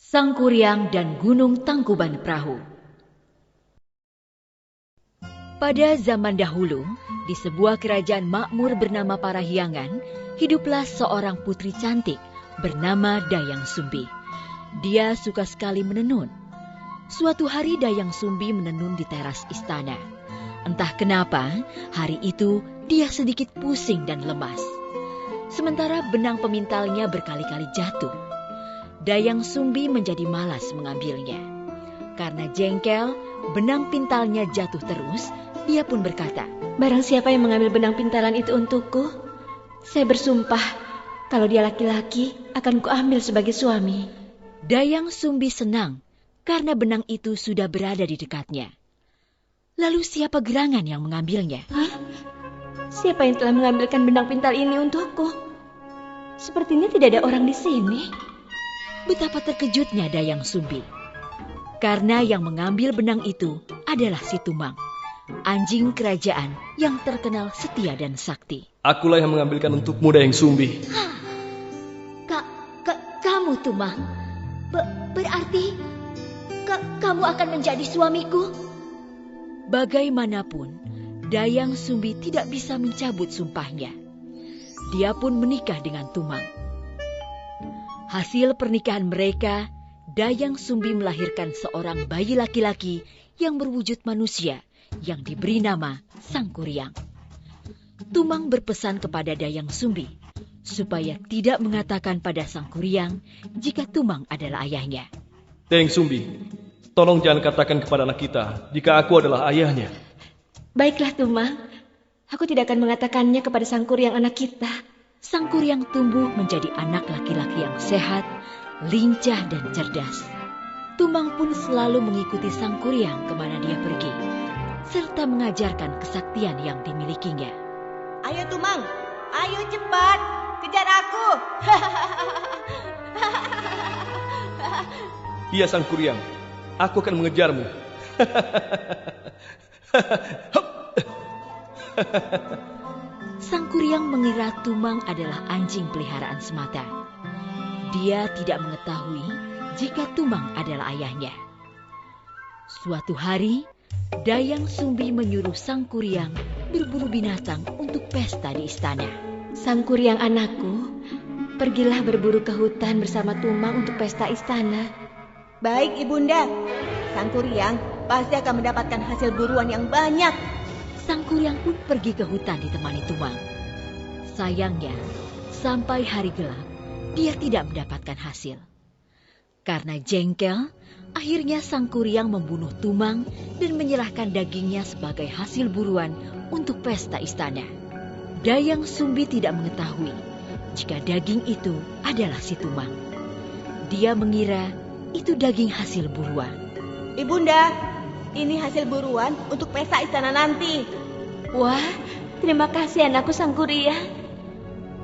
Sang Kuryang dan Gunung Tangkuban Perahu. Pada zaman dahulu, di sebuah kerajaan makmur bernama Parahyangan, hiduplah seorang putri cantik bernama Dayang Sumbi. Dia suka sekali menenun. Suatu hari Dayang Sumbi menenun di teras istana. Entah kenapa, hari itu dia sedikit pusing dan lemas. Sementara benang pemintalnya berkali-kali jatuh. Dayang Sumbi menjadi malas mengambilnya. Karena jengkel, benang pintalnya jatuh terus, dia pun berkata, "Barang siapa yang mengambil benang pintalan itu untukku, saya bersumpah kalau dia laki-laki akan kuambil sebagai suami." Dayang Sumbi senang karena benang itu sudah berada di dekatnya. Lalu siapa gerangan yang mengambilnya? Hah? Siapa yang telah mengambilkan benang pintal ini untukku? Sepertinya tidak ada orang di sini. Betapa terkejutnya Dayang Sumbi. Karena yang mengambil benang itu adalah si Tumang, anjing kerajaan yang terkenal setia dan sakti. Akulah yang mengambilkan untukmu, Dayang Sumbi. Kamu, Tumang? Berarti kamu akan menjadi suamiku? Bagaimanapun, Dayang Sumbi tidak bisa mencabut sumpahnya. Dia pun menikah dengan Tumang. Hasil pernikahan mereka, Dayang Sumbi melahirkan seorang bayi laki-laki yang berwujud manusia yang diberi nama Sang Kuryang. Tumang berpesan kepada Dayang Sumbi supaya tidak mengatakan pada Sang Kuryang jika Tumang adalah ayahnya. Dayang Sumbi, tolong jangan katakan kepada anak kita jika aku adalah ayahnya. Baiklah Tumang, aku tidak akan mengatakannya kepada Sang Kuryang anak kita. Sang Kuryang tumbuh menjadi anak laki-laki yang sehat, lincah dan cerdas. Tumang pun selalu mengikuti Sang Kuryang kemana dia pergi, serta mengajarkan kesaktian yang dimilikinya. Ayo Tumang, ayo cepat, kejar aku. Iya Sang Kuryang, aku akan mengejarmu. Sang Kuryang mengira Tumang adalah anjing peliharaan semata. Dia tidak mengetahui jika Tumang adalah ayahnya. Suatu hari, Dayang Sumbi menyuruh Sang Kuryang berburu binatang untuk pesta di istana. Sang Kuryang anakku, pergilah berburu ke hutan bersama Tumang untuk pesta istana. Baik Ibunda, Sang Kuryang pasti akan mendapatkan hasil buruan yang banyak. Sang Kuryang pun pergi ke hutan ditemani Tumang. Sayangnya, sampai hari gelap, dia tidak mendapatkan hasil. Karena jengkel, akhirnya Sang Kuryang membunuh Tumang dan menyerahkan dagingnya sebagai hasil buruan untuk pesta istana. Dayang Sumbi tidak mengetahui jika daging itu adalah si Tumang. Dia mengira itu daging hasil buruan. Ibunda, ini hasil buruan untuk pesta istana nanti. Wah, terima kasih anakku Sang Kuryang.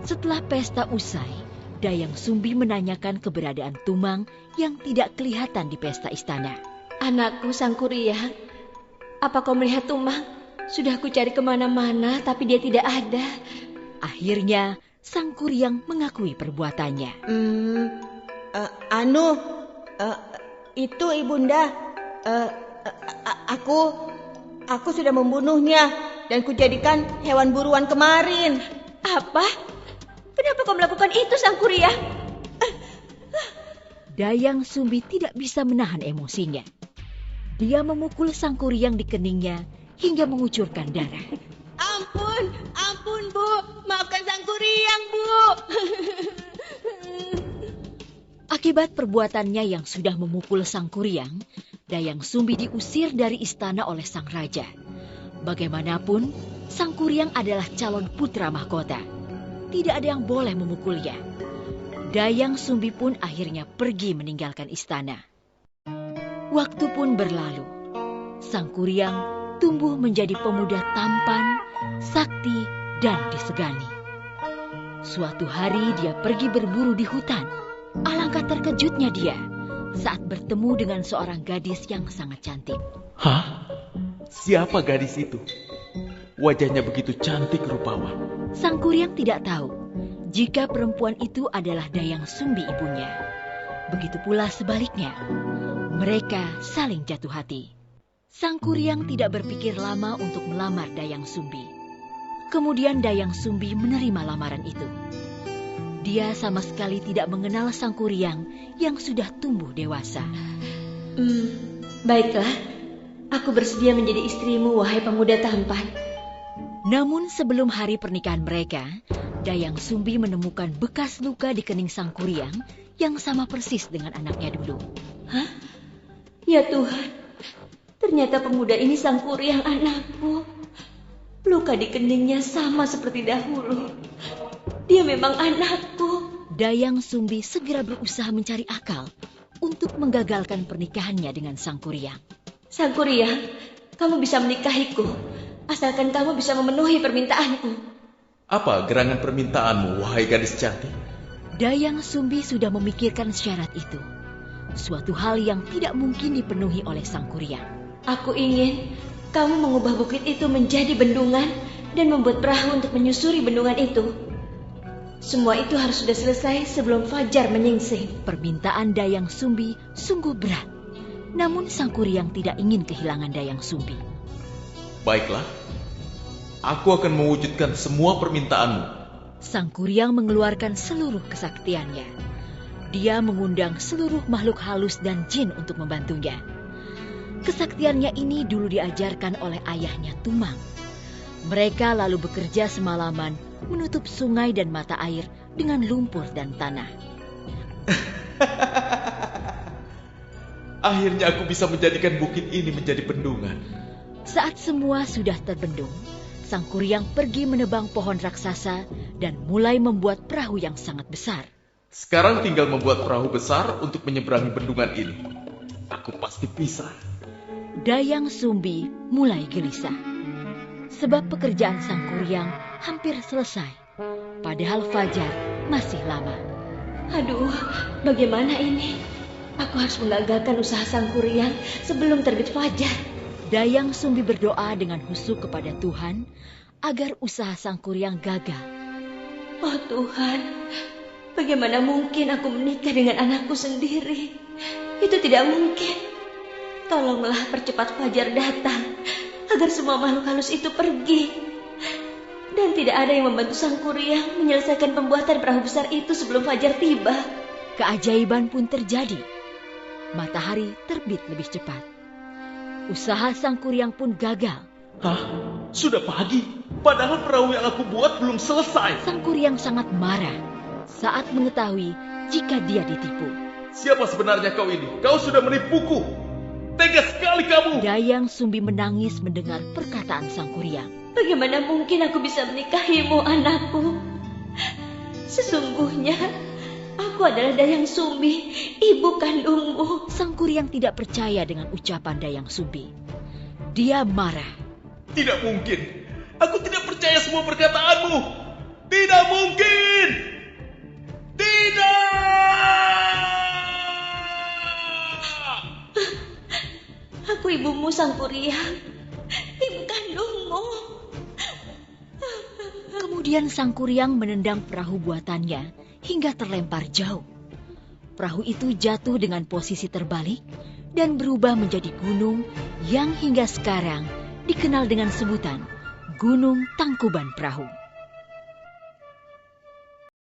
Setelah pesta usai, Dayang Sumbi menanyakan keberadaan Tumang yang tidak kelihatan di pesta istana. Anakku Sang Kuryang, apa kau melihat Tumang? Sudah aku cari kemana-mana tapi dia tidak ada. Akhirnya Sang Kuryang mengakui perbuatannya. Itu Ibunda, aku sudah membunuhnya dan kujadikan hewan buruan kemarin. Apa? Kenapa kau melakukan itu Sang Kuryang? Dayang Sumbi tidak bisa menahan emosinya. Dia memukul Sang Kuryang di keningnya hingga mengucurkan darah. Ampun Bu, maafkan Sang Kuryang Bu. Akibat perbuatannya yang sudah memukul Sang Kuryang, Dayang Sumbi diusir dari istana oleh sang raja. Bagaimanapun, Sang Kuryang adalah calon putra mahkota. Tidak ada yang boleh memukulnya. Dayang Sumbi pun akhirnya pergi meninggalkan istana. Waktu pun berlalu. Sang Kuryang tumbuh menjadi pemuda tampan, sakti, dan disegani. Suatu hari dia pergi berburu di hutan. Alangkah terkejutnya dia saat bertemu dengan seorang gadis yang sangat cantik. Hah? Siapa gadis itu? Wajahnya begitu cantik rupawan. Sang Kuryang tidak tahu jika perempuan itu adalah Dayang Sumbi ibunya. Begitu pula sebaliknya, mereka saling jatuh hati. Sang Kuryang tidak berpikir lama untuk melamar Dayang Sumbi. Kemudian Dayang Sumbi menerima lamaran itu. Dia sama sekali tidak mengenal Sang Kuryang yang sudah tumbuh dewasa. Baiklah, aku bersedia menjadi istrimu, wahai pemuda tampan. Namun sebelum hari pernikahan mereka, Dayang Sumbi menemukan bekas luka di kening Sang Kuryang yang sama persis dengan anaknya dulu. Hah? Ya Tuhan, ternyata pemuda ini Sang Kuryang anakku. Luka di keningnya sama seperti dahulu. Dia memang anakku. Dayang Sumbi segera berusaha mencari akal untuk menggagalkan pernikahannya dengan Sang Kuryang. Sang Kuryang, kamu bisa menikahiku, asalkan kamu bisa memenuhi permintaanku. Apa gerangan permintaanmu, wahai gadis cantik? Dayang Sumbi sudah memikirkan syarat itu. Suatu hal yang tidak mungkin dipenuhi oleh Sang Kuryang. Aku ingin kamu mengubah bukit itu menjadi bendungan dan membuat perahu untuk menyusuri bendungan itu. Semua itu harus sudah selesai sebelum fajar menyingsing. Permintaan Dayang Sumbi sungguh berat. Namun Sang Kuryang tidak ingin kehilangan Dayang Sumbi. Baiklah, aku akan mewujudkan semua permintaanmu. Sang Kuryang mengeluarkan seluruh kesaktiannya. Dia mengundang seluruh makhluk halus dan jin untuk membantunya. Kesaktiannya ini dulu diajarkan oleh ayahnya Tumang. Mereka lalu bekerja semalaman menutup sungai dan mata air dengan lumpur dan tanah. Akhirnya aku bisa menjadikan bukit ini menjadi bendungan. Saat semua sudah terbendung, Sang Kuryang pergi menebang pohon raksasa dan mulai membuat perahu yang sangat besar. Sekarang tinggal membuat perahu besar untuk menyeberangi bendungan ini. Aku pasti bisa. Dayang Sumbi mulai gelisah. Sebab pekerjaan Sang Kuryang hampir selesai. Padahal fajar masih lama. Aduh, bagaimana ini? Aku harus menggagalkan usaha Sang Kuryang sebelum terbit fajar. Dayang Sumbi berdoa dengan khusyuk kepada Tuhan agar usaha Sang Kuryang gagal. Oh Tuhan, bagaimana mungkin aku menikah dengan anakku sendiri? Itu tidak mungkin. Tolonglah percepat fajar datang agar semua makhluk halus itu pergi. Dan tidak ada yang membantu Sang Kuryang menyelesaikan pembuatan perahu besar itu sebelum fajar tiba. Keajaiban pun terjadi. Matahari terbit lebih cepat. Usaha Sang Kuryang pun gagal. Hah? Sudah pagi? Padahal perahu yang aku buat belum selesai. Sang Kuryang sangat marah saat mengetahui jika dia ditipu. Siapa sebenarnya kau ini? Kau sudah menipuku. Tega sekali kamu. Dayang Sumbi menangis mendengar perkataan Sang Kuryang. Bagaimana mungkin aku bisa menikahimu, anakku? Sesungguhnya aku adalah Dayang Sumbi, ibu kandungmu. Sang Kuryang tidak percaya dengan ucapan Dayang Sumbi. Dia marah. Tidak mungkin. Aku tidak percaya semua perkataanmu. Tidak mungkin. Tidak. Aku ibumu, Sang Kuryang. Ibu kandungmu. Kemudian Sang Kuryang menendang perahu buatannya hingga terlempar jauh. Perahu itu jatuh dengan posisi terbalik dan berubah menjadi gunung yang hingga sekarang dikenal dengan sebutan Gunung Tangkuban Perahu.